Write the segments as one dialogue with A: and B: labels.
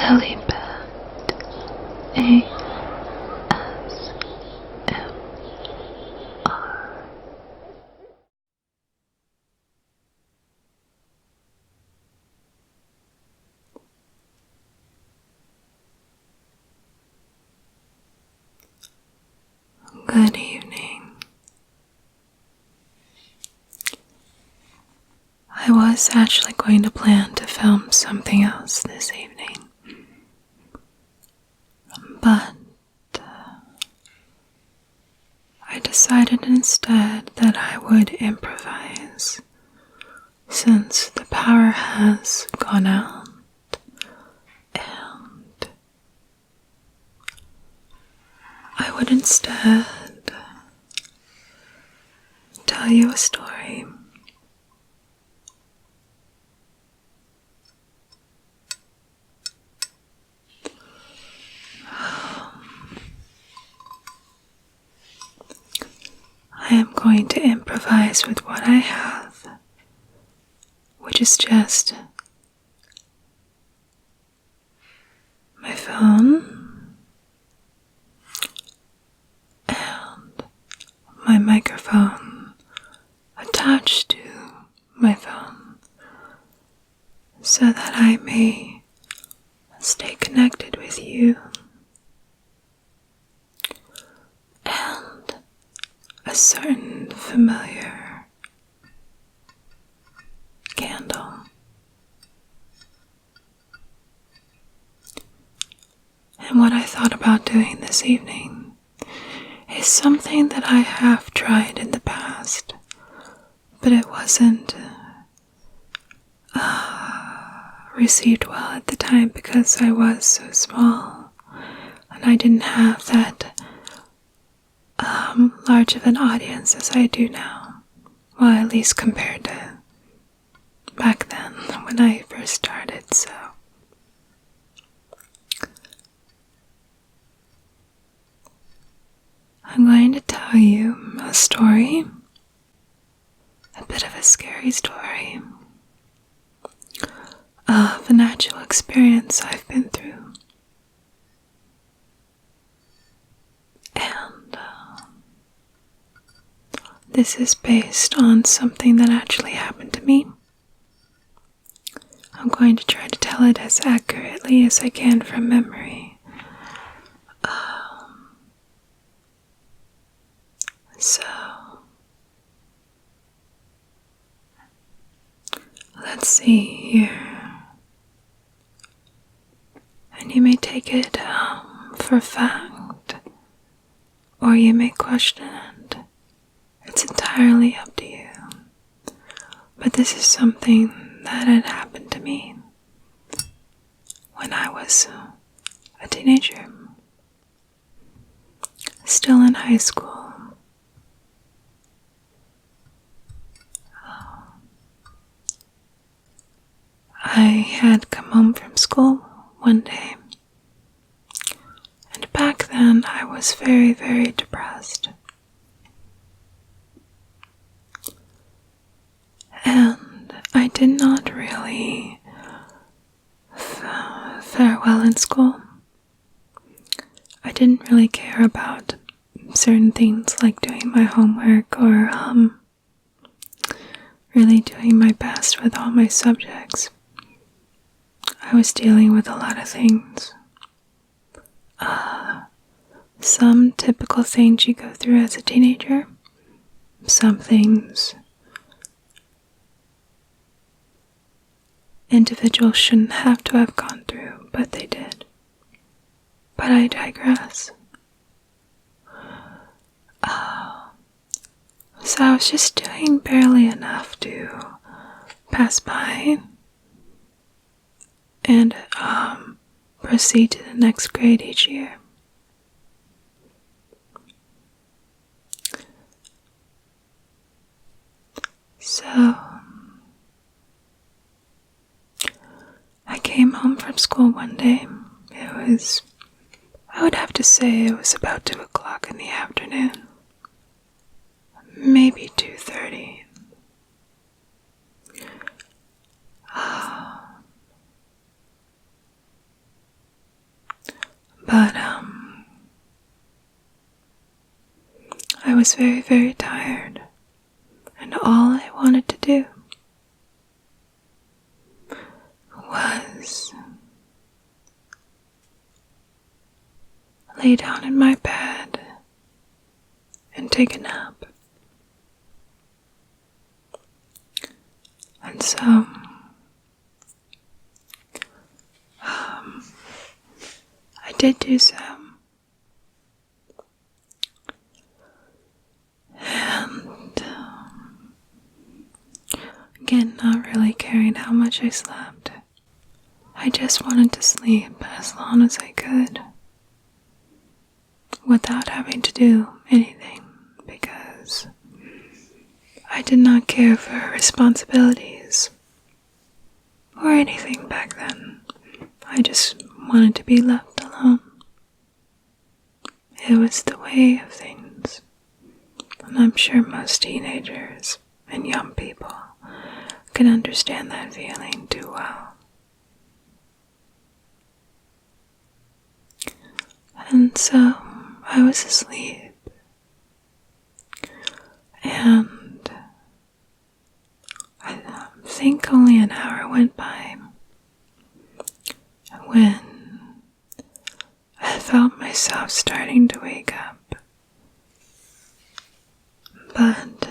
A: Lilybeth ASMR. Good evening. I was actually going to plan to film something else this evening, but I decided instead that I would improvise since the power has gone out, and I would instead tell you a story. I am going to improvise with what I have, which is just my phone and my microphone attached to my phone so that I may stay connected with you, and a certain familiar candle. And what I thought about doing this evening is something that I have tried in the past, but it wasn't received well at the time because I was so small and I didn't have that large of an audience as I do now. Well, at least compared to back then when I first started, so. I'm going to tell you a story, a bit of a scary story, of an actual experience I've been through. And this is based on something that actually happened to me. I'm going to try to tell it as accurately as I can from memory. So, let's see here. And you may take it for fact, or you may question it. It's entirely up to you. But this is something that had happened to me when I was a teenager, still in high school. I had come home from school one day, and back then I was very, very depressed. And I did not really fare well in school. I didn't really care about certain things like doing my homework or really doing my best with all my subjects. I was dealing with a lot of things. Some typical things you go through as a teenager. Some things individuals shouldn't have to have gone through, but they did. But I digress. So I was just doing barely enough to pass by and proceed to the next grade each year. So I came home from school one day. I would have to say it was about 2 o'clock in the afternoon. Maybe 2:30. was very, very tired, and all I wanted to do was lay down in my bed and take a nap. And so, I did do so. And again, not really caring how much I slept. I just wanted to sleep as long as I could without having to do anything, because I did not care for responsibilities or anything back then. I just wanted to be left alone. It was the way of things, and I'm sure most teenagers and young people can understand that feeling too well. And so I was asleep, and I think only an hour went by when I felt myself starting to wake up. But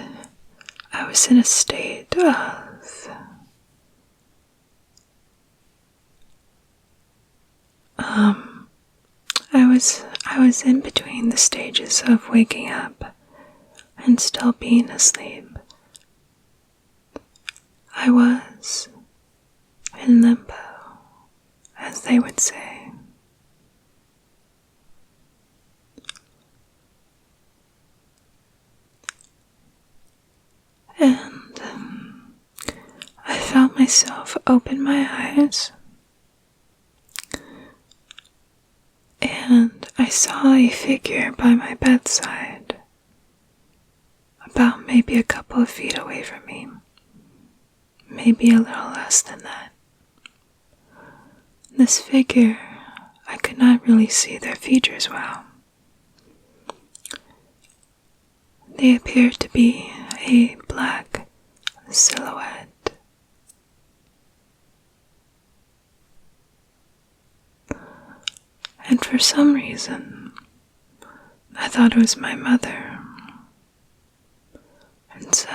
A: I was in a state of I was in between the stages of waking up and still being asleep. I was in limbo, as they would say. And I felt myself open my eyes, and I saw a figure by my bedside, about maybe a couple of feet away from me, maybe a little less than that. This figure, I could not really see their features well. They appeared to be a black silhouette. And for some reason, I thought it was my mother. And so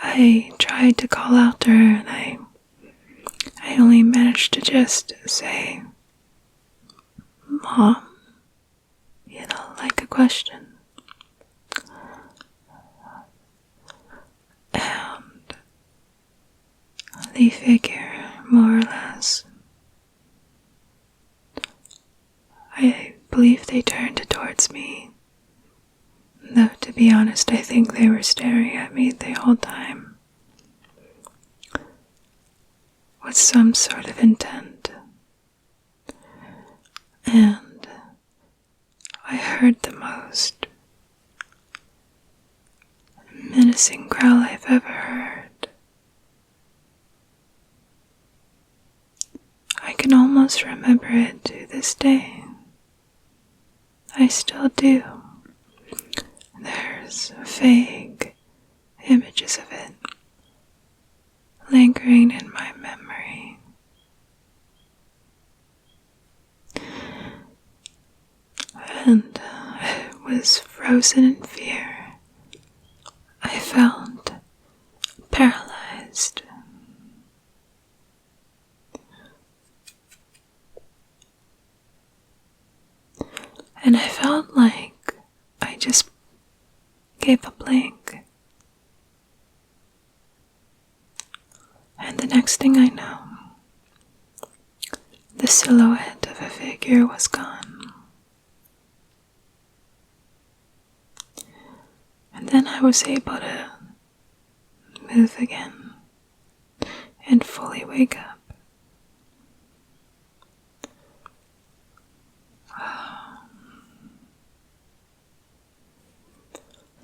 A: I tried to call out to her, and I only managed to just say, "Mom," like a question. And the figure, more or less, I believe they turned towards me. Though, to be honest, I think they were staring at me the whole time with some sort of intent. And I heard the most menacing growl I've ever heard. I can almost remember it to this day. I still do. There's vague images of it lingering in my memory. And I was frozen in fear. I felt paralyzed. And I felt like I just gave a blank. And the next thing I know, the silhouette of a figure was gone. And then I was able to move again and fully wake up.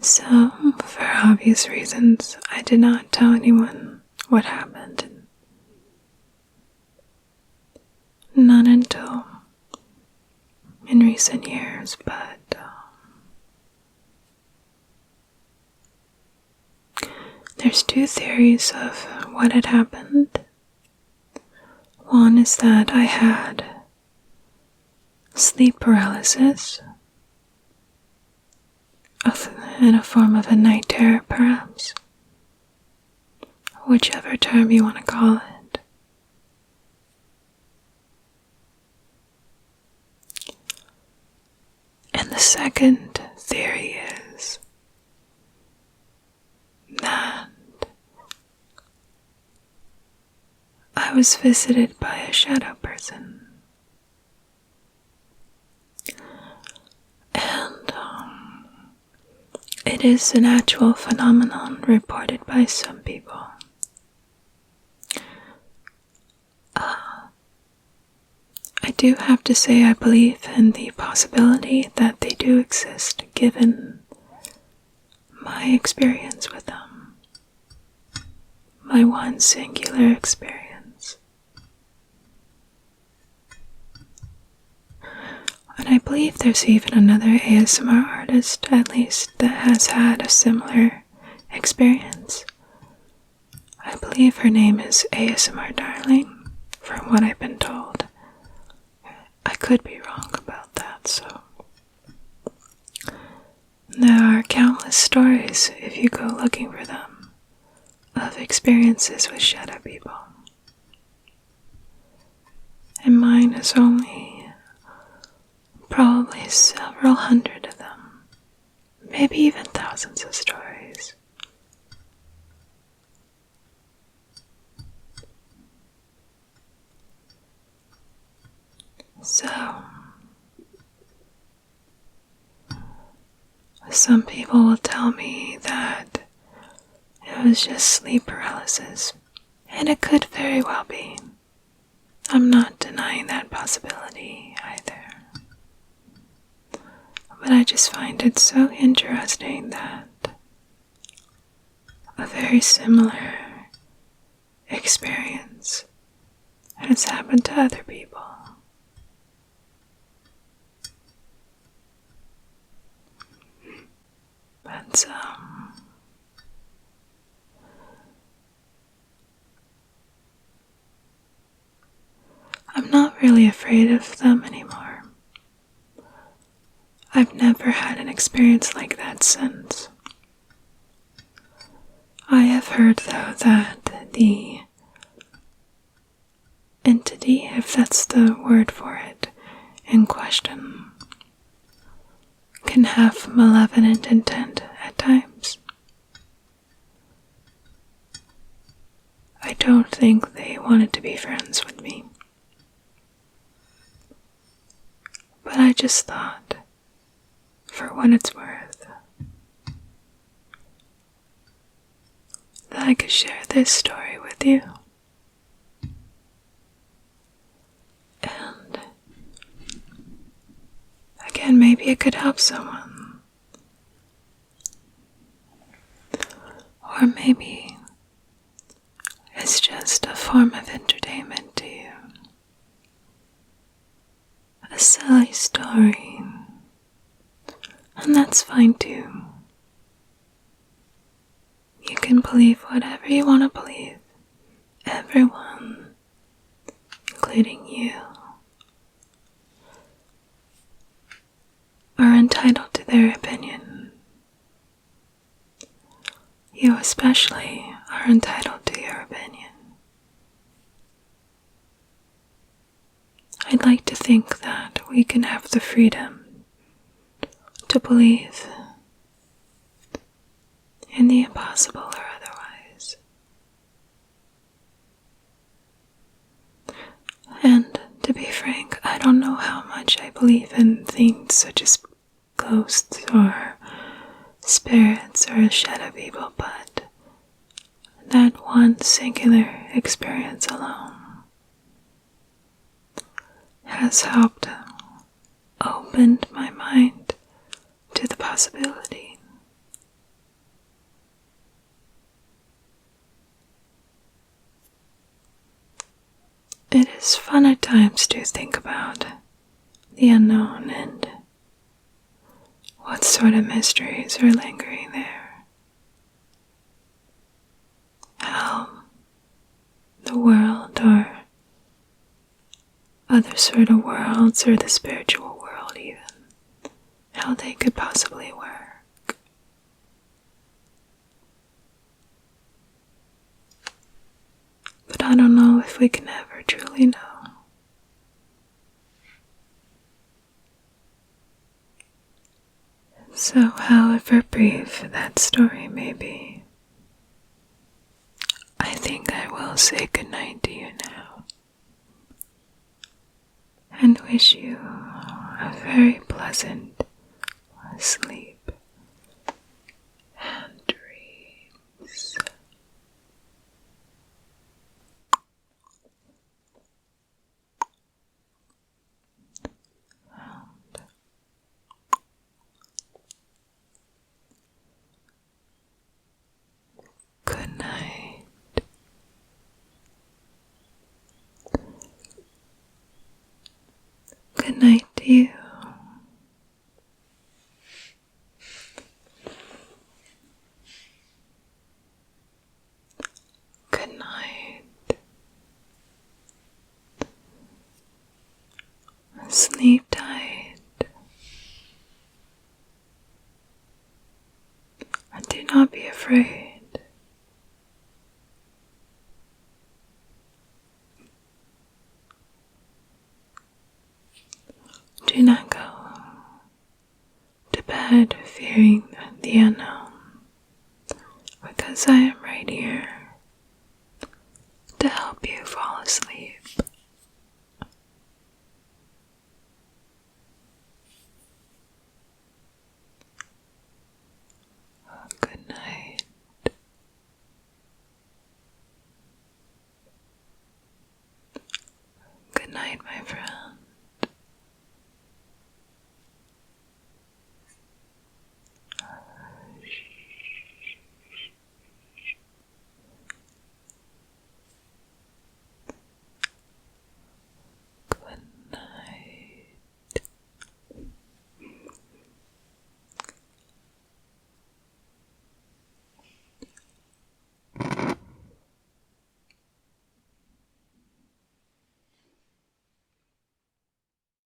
A: So, for obvious reasons, I did not tell anyone what happened. Not until in recent years, but There's two theories of what had happened. One is that I had sleep paralysis, in a form of a night terror perhaps, whichever term you want to call it. And the second theory is that I was visited by a shadow person. And it is an actual phenomenon reported by some people. I do have to say I believe in the possibility that they do exist, given my experience with them. My one singular experience. And I believe there's even another ASMR artist, at least, that has had a similar experience. I believe her name is ASMR Darling, from what I've been told. I could be wrong about that, so. There are countless stories, if you go looking for them, of experiences with shadow people. And mine is only probably several hundred of them, maybe even thousands of stories. So, some people will tell me that it was just sleep paralysis, and it could very well be. I'm not denying that possibility either. But I just find it so interesting that a very similar experience has happened to other people. But I'm not really afraid of them anymore. I've never had an experience like that since. I have heard, though, that the entity, if that's the word for it, in question, can have malevolent intent at times. I don't think they wanted to be friends with me. But I just thought, for what it's worth, that I could share this story with you. And again, maybe it could help someone. Or maybe it's just a form of entertainment to you. A silly story. And that's fine too. You can believe whatever you want to believe. Everyone, including you, are entitled to their opinion. You especially are entitled to your opinion. I'd like to think that we can have the freedom to believe in the impossible or otherwise. And to be frank, I don't know how much I believe in things such as ghosts or spirits or shadow people, but that one singular experience alone has helped open my mind to the possibility. It is fun at times to think about the unknown and what sort of mysteries are lingering there. other sort of worlds or the spiritual world even, how they could possibly work. But I don't know if we can ever truly know. So however brief that story may be, I think I will say goodnight to you now and wish you a very pleasant sleep and dreams. Good night. Good night to you. Good night. Sleep tight. And do not be afraid. Do not go to bed fearing the unknown, because I am right here